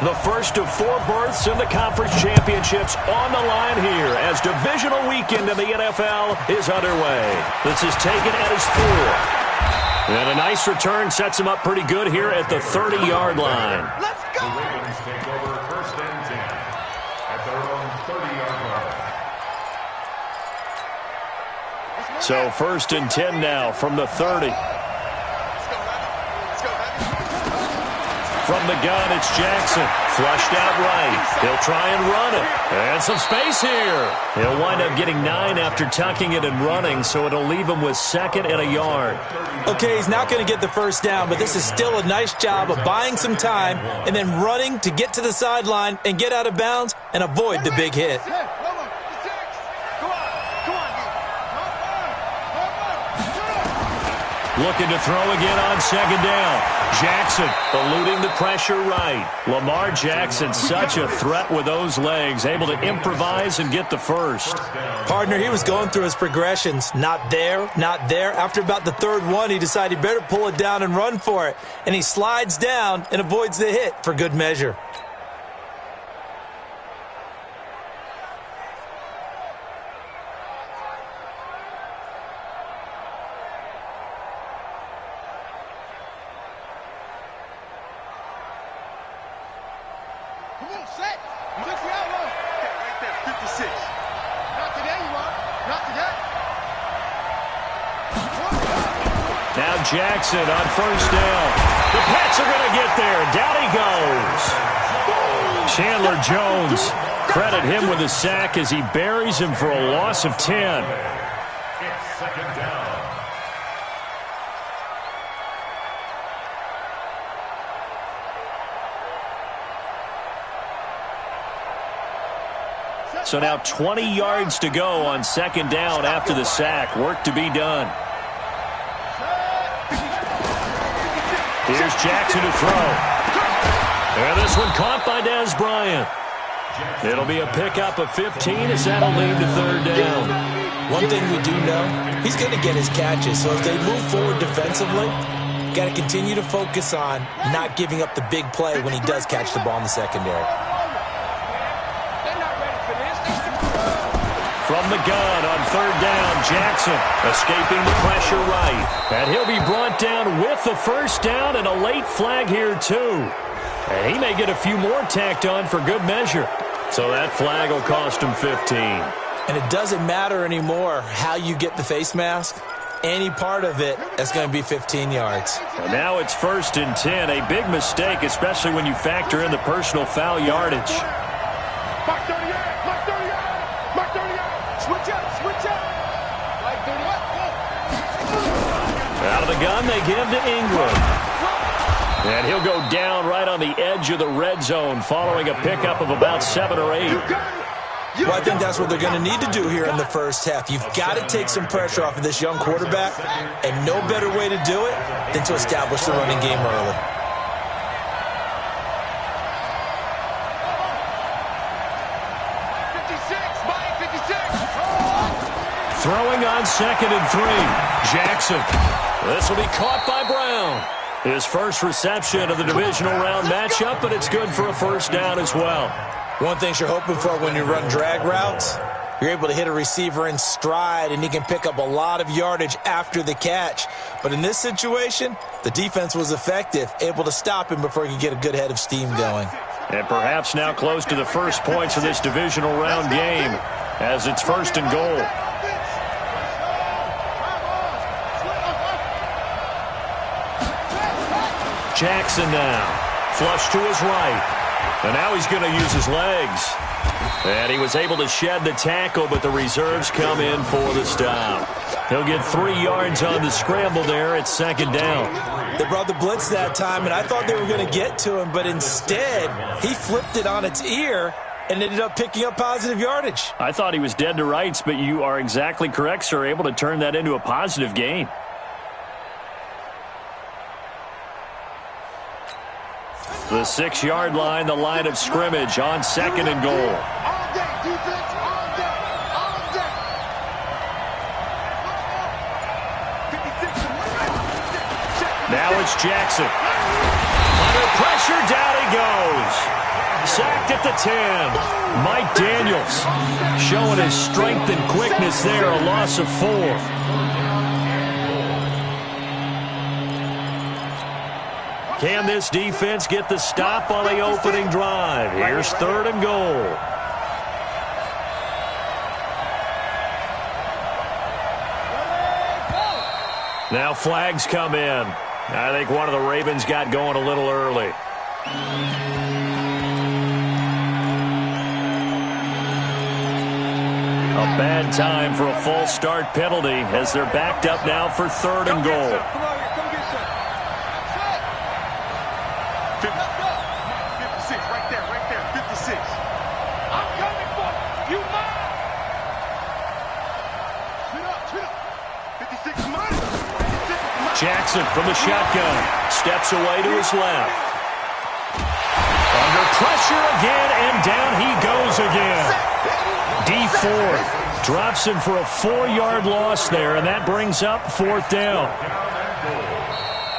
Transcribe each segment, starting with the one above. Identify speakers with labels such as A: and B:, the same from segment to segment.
A: The first of 4 berths in the conference championships on the line here as divisional weekend in the NFL is underway. This is taken at his 4. And a nice return sets him up pretty good here at the 30-yard line.
B: Let's go! The Ravens take over first and 10 at their own 30-yard line.
A: So first and 10 now from the 30. From the gun, it's Jackson. Flushed out right. He'll try and run it. And some space here. He'll wind up getting 9 after tucking it and running, so it'll leave him with 2nd and a yard.
C: Okay, he's not going to get the first down, but this is still a nice job of buying some time and then running to get to the sideline and get out of bounds and avoid the big hit.
A: Looking to throw again on 2nd down. Jackson eluding the pressure right. Lamar Jackson, such a threat with those legs, able to improvise and get the first.
C: Partner, he was going through his progressions. Not there, not there. After about the 3rd one, he decided he better pull it down and run for it. And he slides down and avoids the hit for good measure.
A: Now Jackson on first down. The Pats are going to get there. Down he goes. Chandler Jones, credit him with a sack as he buries him for a loss of 10.
B: It's 2nd down.
A: So now 20 yards to go on 2nd down after the sack. Work to be done. Here's Jackson to throw. And this one caught by Dez Bryant. It'll be a pickup of 15 as that'll lead to 3rd down.
C: One thing we do know, he's going to get his catches. So if they move forward defensively, got to continue to focus on not giving up the big play when he does catch the ball in the secondary.
A: From the gun on 3rd down, Jackson escaping the pressure right. And he'll be brought down with the first down and a late flag here too. And he may get a few more tacked on for good measure. So that flag will cost him 15.
C: And it doesn't matter anymore how you get the face mask. Any part of it is going to be 15 yards.
A: And now it's 1st and 10. A big mistake, especially when you factor in the personal foul yardage. Out of the gun, they give to Ingram. And he'll go down right on the edge of the red zone following a pickup of about 7 or 8.
C: Well, I think that's what they're going to need to do here in the first half. You've got to take some pressure off of this young quarterback, and no better way to do it than to establish the running game early.
A: Throwing on 2nd and 3. Jackson. This will be caught by Brown. His first reception of the divisional round matchup, but it's good for a first down as well.
C: One thing you're hoping for when you run drag routes, you're able to hit a receiver in stride, and he can pick up a lot of yardage after the catch. But in this situation, the defense was effective, able to stop him before he could get a good head of steam going.
A: And perhaps now close to the first points of this divisional round game as it's 1st and goal. Jackson now. Flush to his right. And now he's going to use his legs. And he was able to shed the tackle, but the reserves come in for the stop. He'll get 3 yards on the scramble there. It's 2nd down.
C: They brought the blitz that time, and I thought they were going to get to him, but instead, he flipped it on its ear and ended up picking up positive yardage.
A: I thought he was dead to rights, but you are exactly correct, sir. Able to turn that into a positive gain. The 6-yard line, the line of scrimmage on 2nd and goal. Now it's Jackson. Under pressure, down he goes. Sacked at the 10. Mike Daniels showing his strength and quickness there, a loss of 4. Can this defense get the stop on the opening drive? Here's 3rd and goal. Now flags come in. I think one of the Ravens got going a little early. A bad time for a false start penalty as they're backed up now for 3rd and goal.
D: 56, right there, 56. I'm coming for you, man. Shoot up. 56 money.
A: Jackson from the shotgun steps away to his left. Under pressure again, and down he goes again. D Ford drops him for a 4-yard loss there, and that brings up 4th down.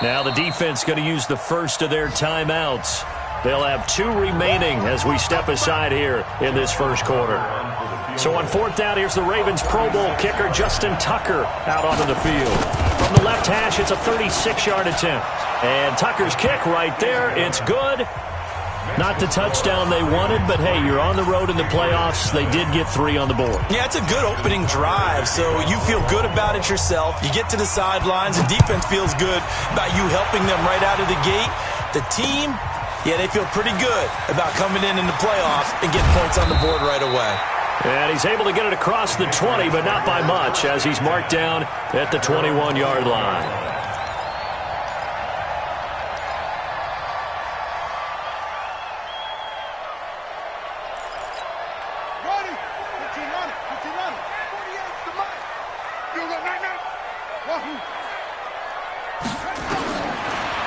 A: Now the defense going to use the first of their timeouts. They'll have 2 remaining as we step aside here in this first quarter. So on 4th down, here's the Ravens Pro Bowl kicker Justin Tucker out onto the field. From the left hash, it's a 36-yard attempt. And Tucker's kick right there, it's good. Not the touchdown they wanted, but hey, you're on the road in the playoffs. They did get 3 on the board.
C: Yeah, it's a good opening drive, so you feel good about it yourself. You get to the sidelines, and defense feels good about you helping them right out of the gate. The team, yeah, they feel pretty good about coming in the playoffs and getting points on the board right away.
A: And he's able to get it across the 20, but not by much, as he's marked down at the 21-yard line.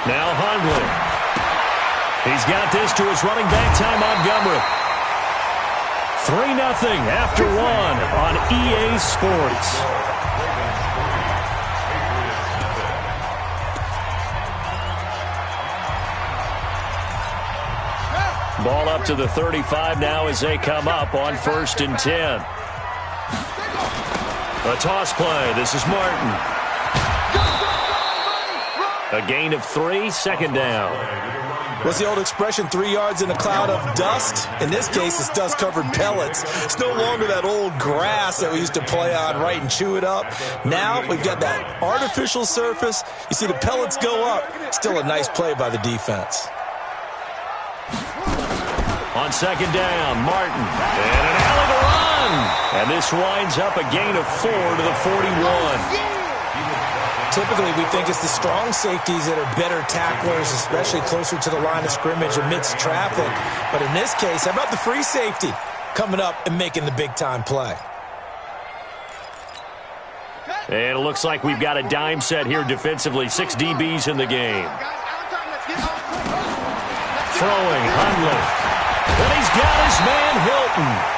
A: Now Hundley. He's got this to his running back, Ty Montgomery. 3-0 after 1 on EA Sports. Ball up to the 35 now as they come up on 1st and 10. A toss play. This is Martin. A gain of 3, 2nd down.
C: What's the old expression, 3 yards in a cloud of dust? In this case, it's dust-covered pellets. It's no longer that old grass that we used to play on, right, and chew it up. Now we've got that artificial surface. You see the pellets go up. Still a nice play by the defense.
A: On 2nd down, Martin. And an alley to run. And this winds up a gain of 4 to the 41.
C: Typically, we think it's the strong safeties that are better tacklers, especially closer to the line of scrimmage amidst traffic. But in this case, how about the free safety coming up and making the big-time play?
A: And it looks like we've got a dime set here defensively. 6 DBs in the game. Throwing, Hundley. And he's got his man, Hilton.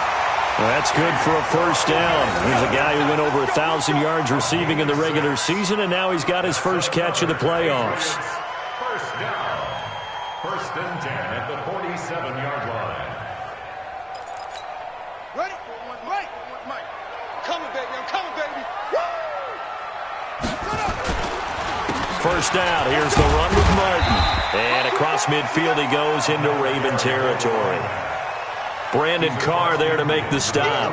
A: That's good for a 1st down. He's a guy who went over 1,000 yards receiving in the regular season, and now he's got his first catch of the playoffs.
B: 1st down. 1st and 10 at the 47-yard line.
D: Ready? Mike. I'm coming, baby. Woo!
A: 1st down. Here's the run with Martin. And across midfield he goes into Raven territory. Brandon Carr there to make the stop.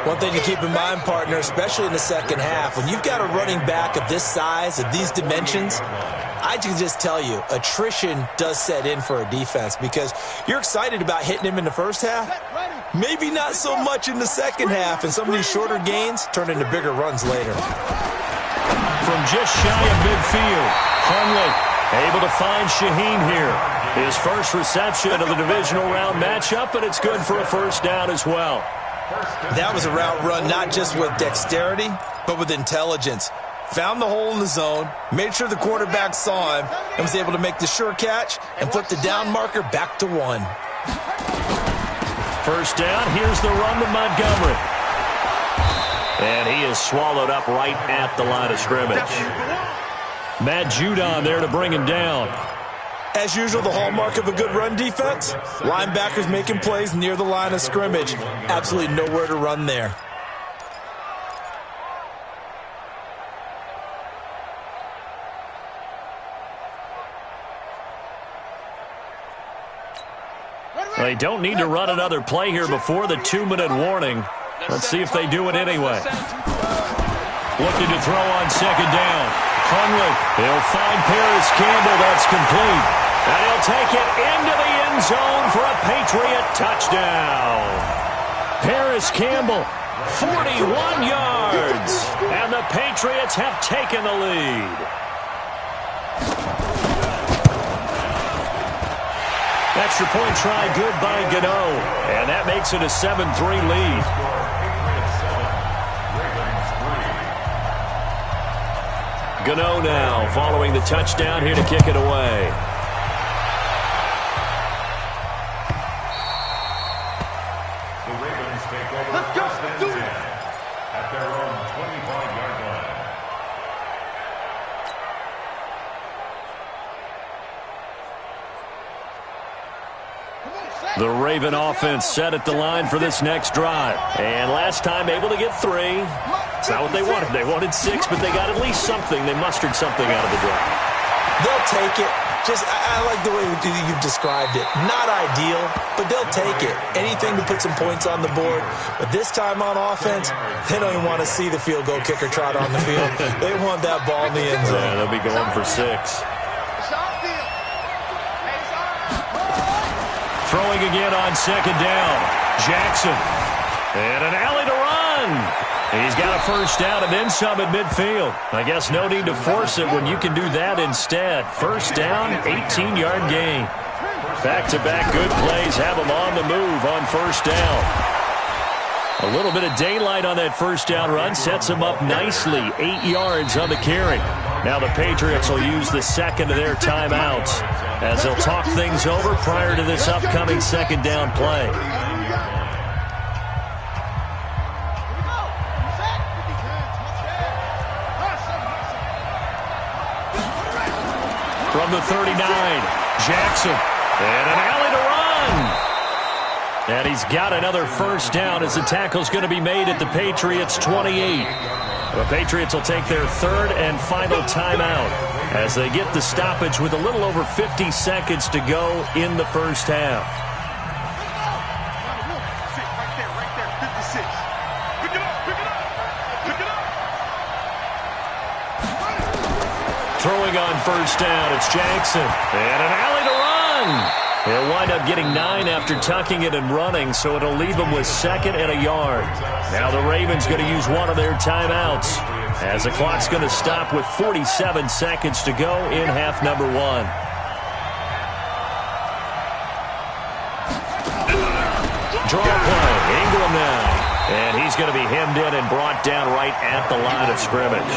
C: One thing to keep in mind, partner, especially in the second half, when you've got a running back of this size, of these dimensions, I can just tell you, attrition does set in for a defense because you're excited about hitting him in the first half. Maybe not so much in the second half, and some of these shorter gains turn into bigger runs later.
A: From just shy of midfield, Hundley able to find Shaheen here. His first reception of the divisional round matchup, and it's good for a 1st down as well.
C: That was a route run not just with dexterity, but with intelligence. Found the hole in the zone, made sure the quarterback saw him, and was able to make the sure catch and flip the down marker back to 1.
A: 1st down, here's the run to Montgomery. And he is swallowed up right at the line of scrimmage. Matt Judon there to bring him down.
C: As usual, the hallmark of a good run defense, linebackers making plays near the line of scrimmage. Absolutely nowhere to run there.
A: They don't need to run another play here before the 2-minute warning. Let's see if they do it anyway. Looking to throw on second down. Hundley, he'll find Paris Campbell. That's complete. And he'll take it into the end zone for a Patriot touchdown. Paris Campbell, 41 yards. And the Patriots have taken the lead. Extra point try good by Gano. And that makes it a 7-3 lead. Gano now following the touchdown here to kick it away.
B: The Ravens take over first and 10 at their own 25-yard line.
A: The Raven offense set at the line for this next drive. And last time able to get 3. It's not what they wanted. They wanted 6, but they got at least something. They mustered something out of the drive.
C: They'll take it. I like the way you've described it. Not ideal, but they'll take it. Anything to put some points on the board. But this time on offense, they don't even want to see the field goal kicker trot on the field. They want that ball in the end zone.
A: Yeah, they'll be going for 6. Throwing again on second down. Jackson. And an alley to run. He's got a first down and then some at midfield. I guess no need to force it when you can do that instead. First down, 18-yard gain. Back-to-back good plays have him on the move on first down. A little bit of daylight on that first down run sets him up nicely. 8 yards on the carry. Now the Patriots will use the second of their timeouts as they'll talk things over prior to this upcoming second down play. From the 39, Jackson. And an alley to run. And he's got another first down as the tackle's going to be made at the Patriots' 28. The Patriots will take their third and final timeout as they get the stoppage with a little over 50 seconds to go in the first half.
D: Right there, 56. Pick it up, pick it up, pick it up.
A: Throwing on first down, it's Jackson. And an alley to run. He'll wind up getting 9 after tucking it and running, so it'll leave him with second and a yard. Now the Ravens going to use one of their timeouts as the clock's going to stop with 47 seconds to go in half number 1. Draw play, Ingram now. And he's going to be hemmed in and brought down right at the line of scrimmage.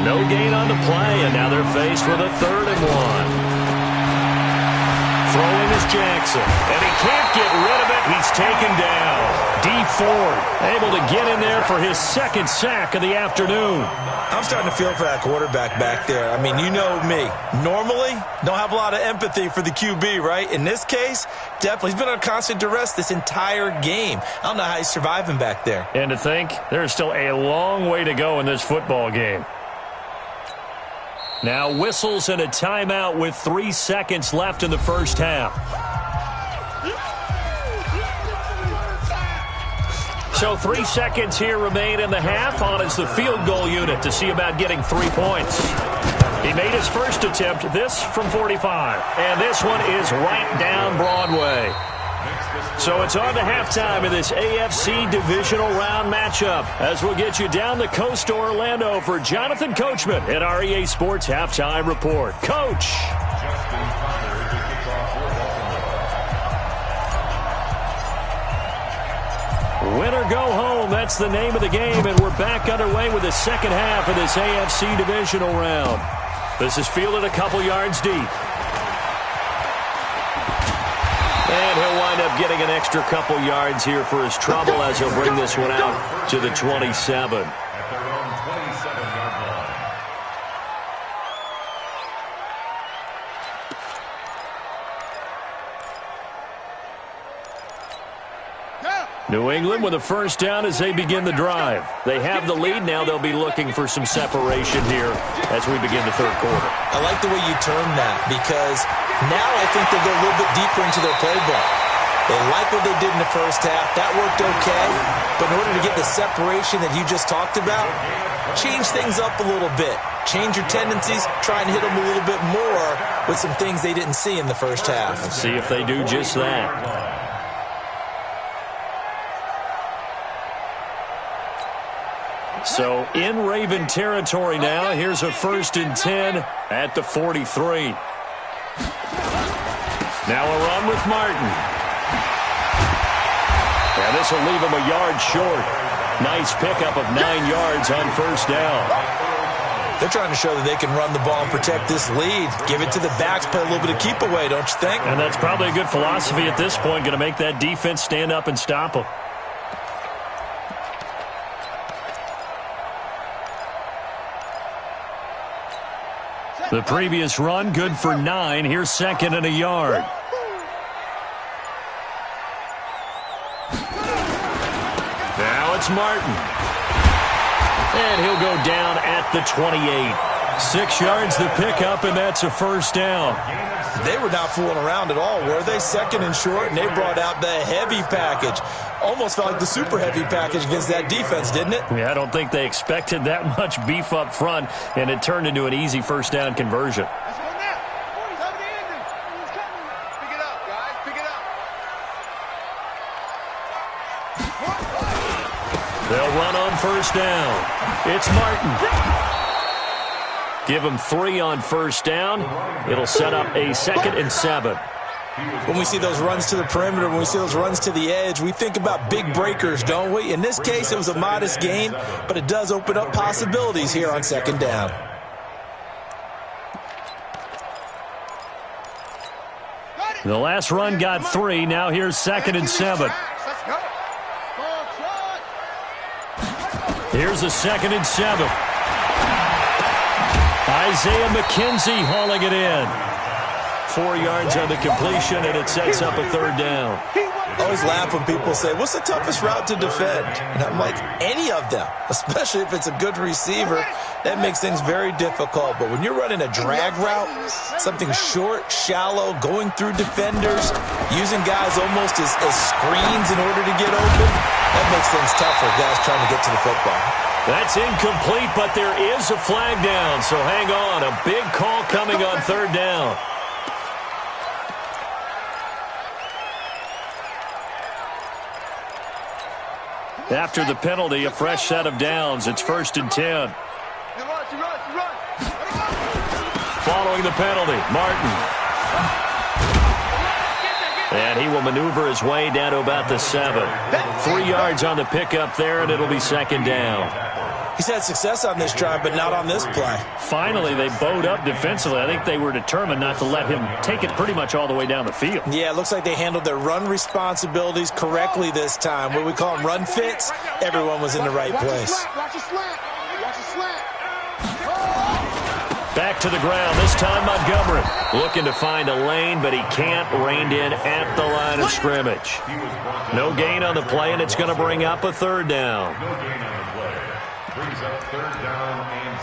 A: No gain on the play, and now they're faced with a 3rd and 1. Throwing is Jackson, and he can't get rid of it. He's taken down. D. Ford able to get in there for his second sack of the afternoon.
C: I'm starting to feel for that quarterback back there. I mean, you know me. Normally, don't have a lot of empathy for the QB, right? In this case, definitely. He's been under constant duress this entire game. I don't know how he's surviving back there.
A: And to think, there's still a long way to go in this football game. Now whistles and a timeout with 3 seconds left in the first half. So 3 seconds here remain in the half. On is the field goal unit to see about getting 3 points. He made his first attempt, this from 45. And this one is right down Broadway. So it's on to halftime in this AFC divisional round matchup as we'll get you down the coast to Orlando for Jonathan Coachman at our EA Sports Halftime Report. Coach. Win or go home, that's the name of the game, and we're back underway with the second half of this AFC divisional round. This is fielded a couple yards deep. And he'll wind up getting an extra couple yards here for his trouble as he'll bring this one out to the 27.
B: At their own 27-yard
A: New England with a first down as they begin the drive. They have the lead. Now they'll be looking for some separation here as we begin the third quarter.
C: I like the way you termed that because now I think they'll go a little bit deeper into their playbook. They like what they did in the first half. That worked okay. But in order to get the separation that you just talked about, change things up a little bit. Change your tendencies. Try and hit them a little bit more with some things they didn't see in the first half.
A: Let's see if they do just that. So in Raven territory now. Here's a 1st and 10 at the 43. Now a run with Martin. And this will leave him a yard short. Nice pickup of 9 yards on first down.
C: They're trying to show that they can run the ball and protect this lead. Give it to the backs, play a little bit of keep away, don't you think?
A: And that's probably a good philosophy at this point. Going to make that defense stand up and stop them. The previous run, good for 9. Here's 2nd and a yard. Now it's Martin. And he'll go down at the 28. 6 yards the pickup, and that's a first down.
C: They were not fooling around at all, were they? 2nd and short, and they brought out the heavy package. Almost felt like the super heavy package against that defense, didn't it?
A: Yeah, I don't think they expected that much beef up front, and it turned into an easy first down conversion.
D: Let's go now. Cover the ending. He's coming. Pick it up, guys. Pick it up.
A: They'll run on first down. It's Martin. Give them 3 on first down. It'll set up a 2nd and 7.
C: When we see those runs to the perimeter, when we see those runs to the edge, we think about big breakers, don't we? In this case, it was a modest gain, but it does open up possibilities here on 2nd down.
A: The last run got 3. Now here's 2nd and 7. Here's a 2nd and 7. Isaiah McKenzie hauling it in. 4 yards on the completion, and it sets up a 3rd down.
C: I always laugh when people say, what's the toughest route to defend? And I'm like, any of them, especially if it's a good receiver. That makes things very difficult. But when you're running a drag route, something short, shallow, going through defenders, using guys almost as screens in order to get open, that makes things tough for guys trying to get to the football.
A: That's incomplete, but there is a flag down, so hang on. A big call coming on 3rd down. After the penalty, a fresh set of downs. It's 1st and 10. Following the penalty, Martin. And he will maneuver his way down to about the 7. 3 yards on the pickup there, and it'll be 2nd down.
C: He's had success on this drive, but not on this play.
A: Finally, they bowed up defensively. I think they were determined not to let him take it pretty much all the way down the field.
C: Yeah, it looks like they handled their run responsibilities correctly this time. What we call them run fits, everyone was in the right place.
A: Back to the ground, this time Montgomery. Looking to find a lane, but he can't. Reined in at the line of scrimmage. No gain on the play, and it's going to bring up a 3rd down.
B: No gain on the play. Brings up 3rd down and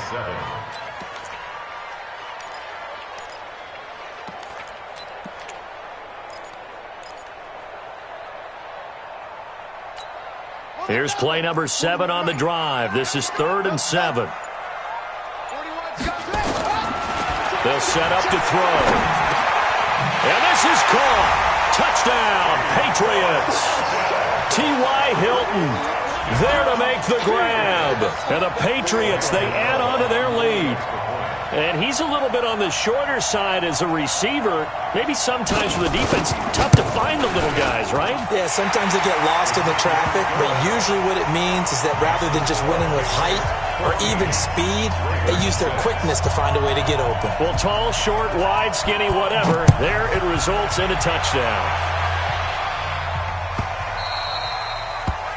B: 7.
A: Here's play number 7 on the drive. This is 3rd and 7. They'll set up to throw. And this is caught. Touchdown, Patriots. T.Y. Hilton there to make the grab. And the Patriots, they add on to their lead. And he's a little bit on the shorter side as a receiver. Maybe sometimes for the defense, tough to find the little guys, right?
C: Yeah, sometimes they get lost in the traffic, but usually what it means is that rather than just winning with height or even speed, they use their quickness to find a way to get open.
A: Well, tall, short, wide, skinny, whatever, there it results in a touchdown.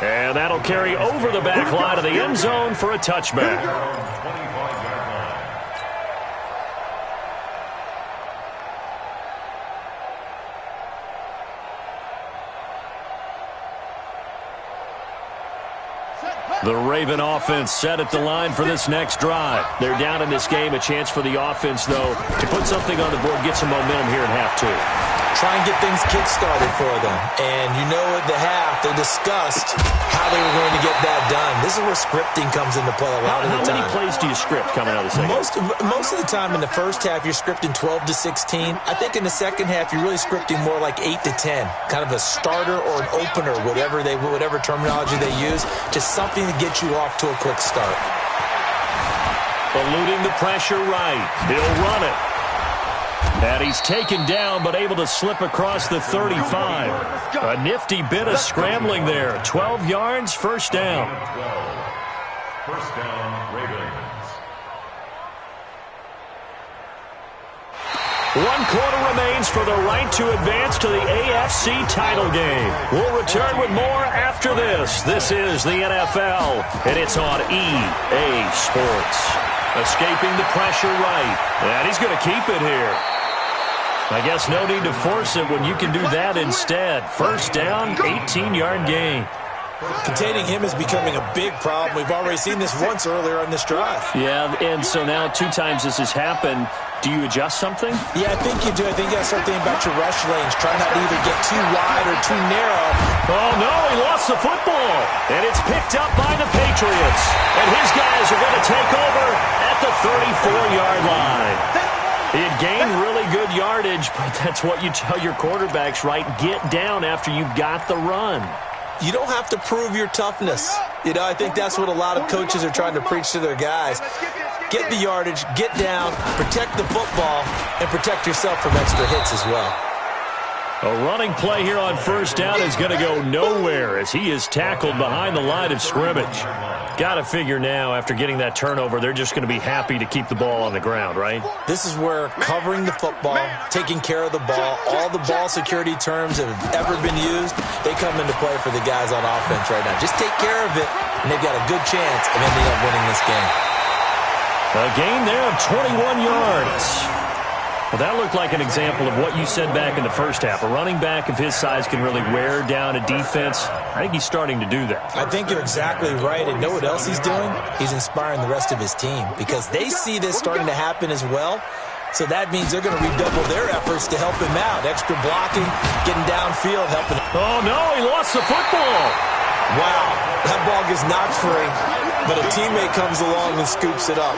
A: And that'll carry over the back line of the end zone for a touchback. The Raven offense set at the line for this next drive. They're down in this game. A chance for the offense, though, to put something on the board, get some momentum here in half two.
C: Try and get things kick-started for them. And you know at the half, they discussed how they were going to get that done. This is where scripting comes into play a lot of the time.
A: How many plays do you script coming out of the second?
C: Most of the time in the first half, you're scripting 12 to 16. I think in the second half, you're really scripting more like 8 to 10. Kind of a starter or an opener, whatever terminology they use. Just something to get you off to a quick start.
A: Eluding the pressure right. He'll run it. And he's taken down, but able to slip across the 35. A nifty bit of scrambling there. 12 yards, first down.
B: First down, Ravens.
A: 1 quarter remains for the right to advance to the AFC title game. We'll return with more after this. This is the NFL, and it's on EA Sports. Escaping the pressure right. And he's going to keep it here. I guess no need to force it when you can do that instead. First down, 18-yard gain.
C: Containing him is becoming a big problem. We've already seen this once earlier on this drive.
A: Yeah, and so now 2 times this has happened. Do you adjust something?
C: Yeah, I think you do. I think you got to start thinking about your rush lanes. Try not to either get too wide or too narrow.
A: Oh, no, he lost the football. And it's picked up by the Patriots. And his guys are going to take over at the 34-yard line. He had gained really good yardage, but that's what you tell your quarterbacks, right? Get down after you've got the run.
C: You don't have to prove your toughness. You know, I think that's what a lot of coaches are trying to preach to their guys. Get the yardage, get down, protect the football, and protect yourself from extra hits as well.
A: A running play here on first down is going to go nowhere as he is tackled behind the line of scrimmage. Got to figure now, after getting that turnover, they're just going to be happy to keep the ball on the ground, right?
C: This is where covering the football, taking care of the ball, all the ball security terms that have ever been used, they come into play for the guys on offense right now. Just take care of it, and they've got a good chance of ending up winning this game.
A: A gain there of 21 yards. Well, that looked like an example of what you said back in the first half. A running back of his size can really wear down a defense. I think he's starting to do that.
C: I think you're exactly right. And know what else he's doing? He's inspiring the rest of his team because they see this starting to happen as well. So that means they're going to redouble their efforts to help him out. Extra blocking, getting downfield, helping him.
A: Oh, no, he lost the football.
C: Wow, that ball gets knocked free, but a teammate comes along and scoops it up.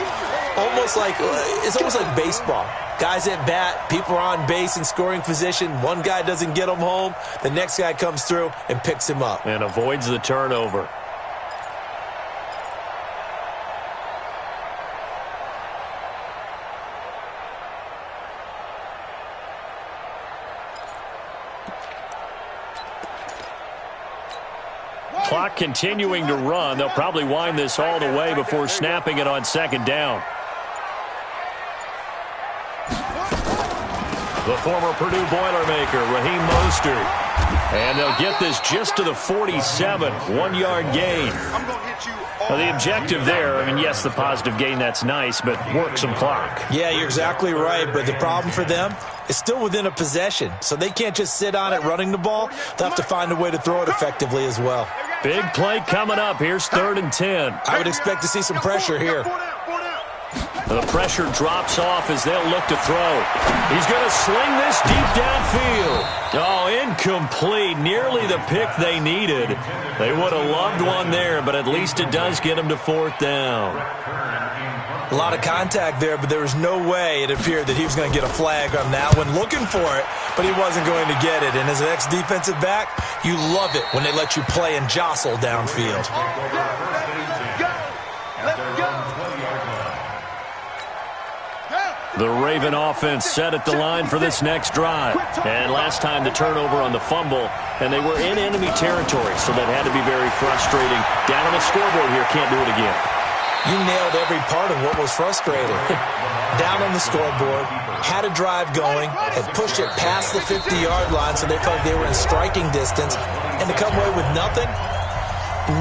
C: It's almost like baseball. Guys at bat, people are on base in scoring position. One guy doesn't get him home. The next guy comes through and picks him up.
A: And avoids the turnover. Clock continuing to run. They'll probably wind this all the way before snapping it on second down. The former Purdue Boilermaker, Raheem Mostert. And they'll get this just to the 47, 1-yard gain. Well, the objective there, I mean, yes, the positive gain, that's nice, but work some clock.
C: Yeah, you're exactly right, but the problem for them is still within a possession, so they can't just sit on it running the ball. They'll have to find a way to throw it effectively as well.
A: Big play coming up. Here's 3rd and 10.
C: I would expect to see some pressure here.
A: The pressure drops off as they'll look to throw. He's going to sling this deep downfield. Oh, incomplete. Nearly the pick they needed. They would have loved one there, but at least it does get them to 4th down.
C: A lot of contact there, but there was no way it appeared that he was going to get a flag on that one. Looking for it, but he wasn't going to get it. And as an ex-defensive back, you love it when they let you play and jostle downfield.
A: The Raven offense set at the line for this next drive. And last time the turnover on the fumble, and they were in enemy territory, so that had to be very frustrating. Down on the scoreboard here, can't do it again.
C: You nailed every part of what was frustrating. Down on the scoreboard, had a drive going, had pushed it past the 50-yard line, so they felt like they were in striking distance, and to come away with nothing,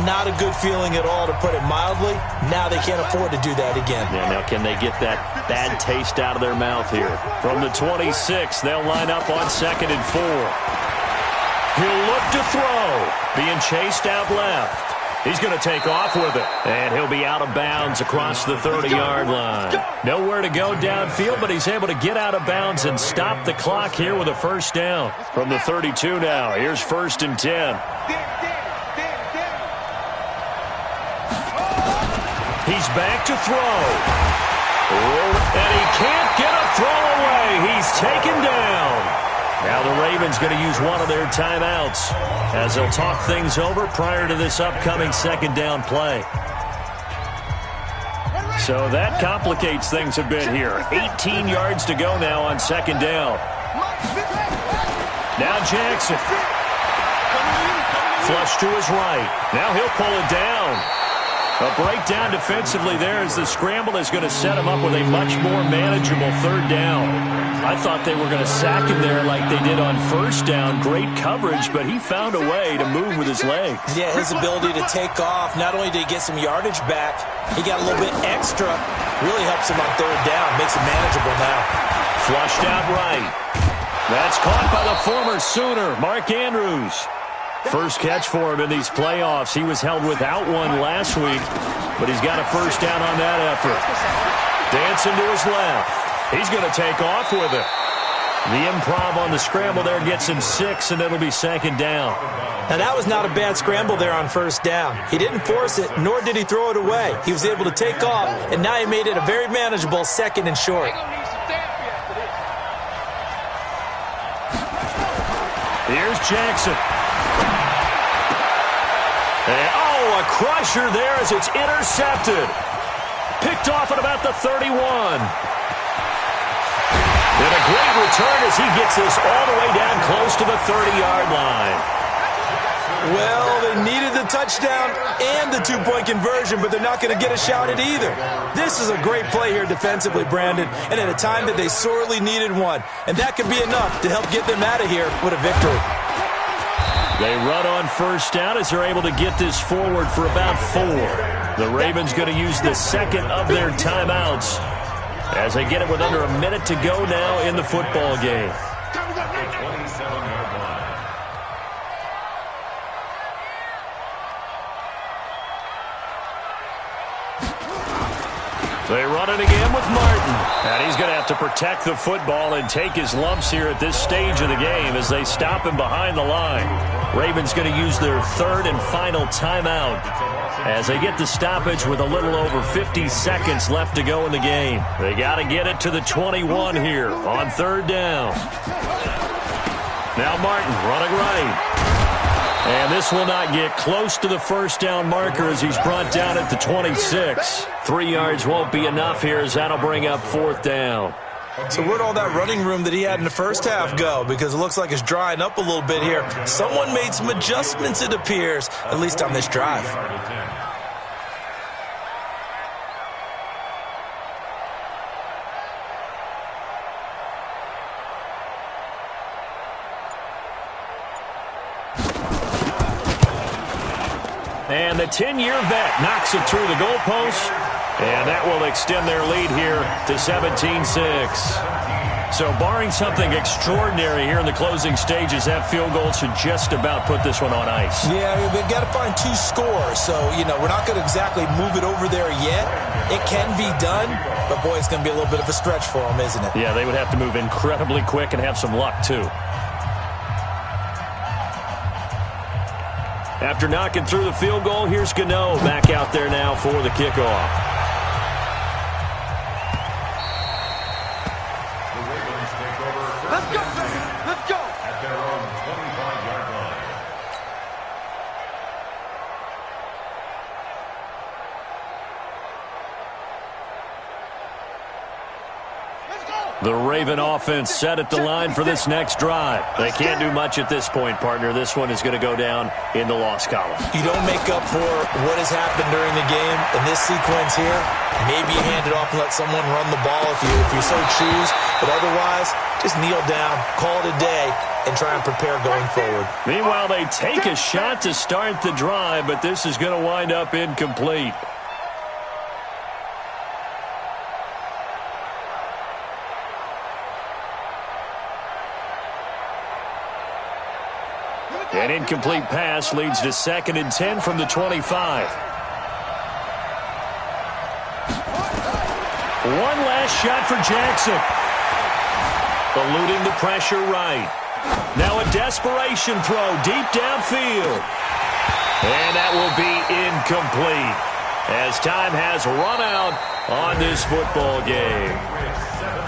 C: not a good feeling at all, to put it mildly. Now they can't afford to do that again.
A: Yeah, now can they get that bad taste out of their mouth here? From the 26, they'll line up on 2nd and 4. He'll look to throw. Being chased out left. He's going to take off with it. And he'll be out of bounds across the 30-yard line. Nowhere to go downfield, but he's able to get out of bounds and stop the clock here with a first down. From the 32 now, here's 1st and 10. He's back to throw. And he can't get a throw away. He's taken down. Now the Ravens going to use one of their timeouts as they'll talk things over prior to this upcoming 2nd down play. So that complicates things a bit here. 18 yards to go now on 2nd down. Now Jackson. Flush to his right. Now he'll pull it down. A breakdown defensively there as the scramble is going to set him up with a much more manageable 3rd down. I thought they were going to sack him there like they did on 1st down. Great coverage, but he found a way to move with his legs. Yeah, his ability to take off, not only did he get some yardage back, he got a little bit extra. Really helps him on 3rd down, makes it manageable now. Flushed out right. That's caught by the former Sooner, Mark Andrews. First catch for him in these playoffs. He was held without one last week, but he's got a first down on that effort. Dancing to his left. He's going to take off with it. The improv on the scramble there gets him 6, and it'll be 2nd down. Now, that was not a bad scramble there on 1st down. He didn't force it, nor did he throw it away. He was able to take off, and now he made it a very manageable 2nd and short. Here's Jackson. And, a crusher there as it's intercepted. Picked off at about the 31. And a great return as he gets this all the way down close to the 30-yard line. Well, they needed the touchdown and the 2-point conversion, but they're not going to get a shot at either. This is a great play here defensively, Brandon, and at a time that they sorely needed one. And that could be enough to help get them out of here with a victory. They run on 1st down as they're able to get this forward for about 4. The Ravens going to use the 2nd of their timeouts as they get it with under a minute to go now in the football game. They run it again with Martin. And he's going to have to protect the football and take his lumps here at this stage of the game as they stop him behind the line. Ravens going to use their 3rd and final timeout as they get the stoppage with a little over 50 seconds left to go in the game. They got to get it to the 21 here on 3rd down. Now Martin running right. And this will not get close to the first down marker as he's brought down at the 26. 3 yards won't be enough here as that'll bring up 4th down. So where'd all that running room that he had in the first half go? Because it looks like it's drying up a little bit here. Someone made some adjustments, it appears, at least on this drive. And the 10-year vet knocks it through the goalpost. And that will extend their lead here to 17-6. So barring something extraordinary here in the closing stages, that field goal should just about put this one on ice. Yeah, they've got to find 2 scores. So, we're not going to exactly move it over there yet. It can be done, but, boy, it's going to be a little bit of a stretch for them, isn't it? Yeah, they would have to move incredibly quick and have some luck, too. After knocking through the field goal, here's Gano back out there now for the kickoff.
B: The Ravens take over. Let's go! Let's go! At their own 25-yard line.
A: The Raven offense set at the line for this next drive. They can't do much at this point, partner. This one is going to go down in the loss column. You don't make up for what has happened during the game in this sequence here. Maybe you hand it off and let someone run the ball if you so choose. But otherwise, just kneel down, call it a day, and try and prepare going forward. Meanwhile, they take a shot to start the drive, but this is going to wind up incomplete. An incomplete pass leads to 2nd and 10 from the 25. One last shot for Jackson. Eluding the pressure right. Now a desperation throw deep downfield. And that will be incomplete as time has run out on this football game.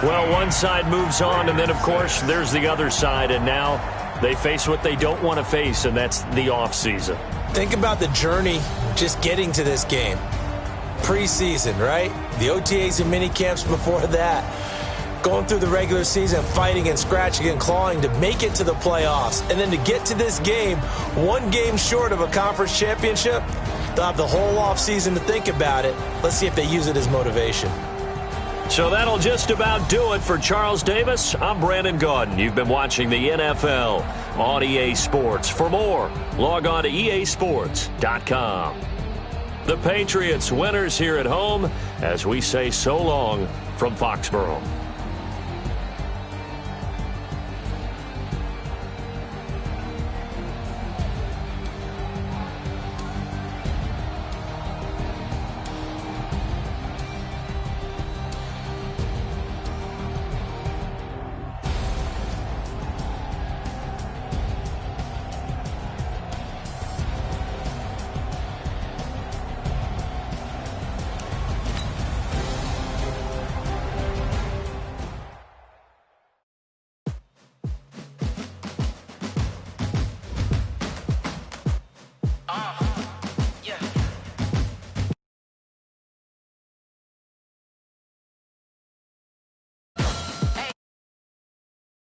A: Well, one side moves on, and then, of course, there's the other side, and now they face what they don't want to face, and that's the offseason.
C: Think about the journey just getting to this game. Preseason, right? The OTAs and mini camps before that. Going through the regular season, fighting and scratching and clawing to make it to the playoffs. And then to get to this game, one game short of a conference championship, they'll have the whole offseason to think about it. Let's see if they use it as motivation.
A: So that'll just about do it for Charles Davis. I'm Brandon Gaudin. You've been watching the NFL on EA Sports. For more, log on to easports.com. The Patriots winners here at home as we say so long from Foxborough.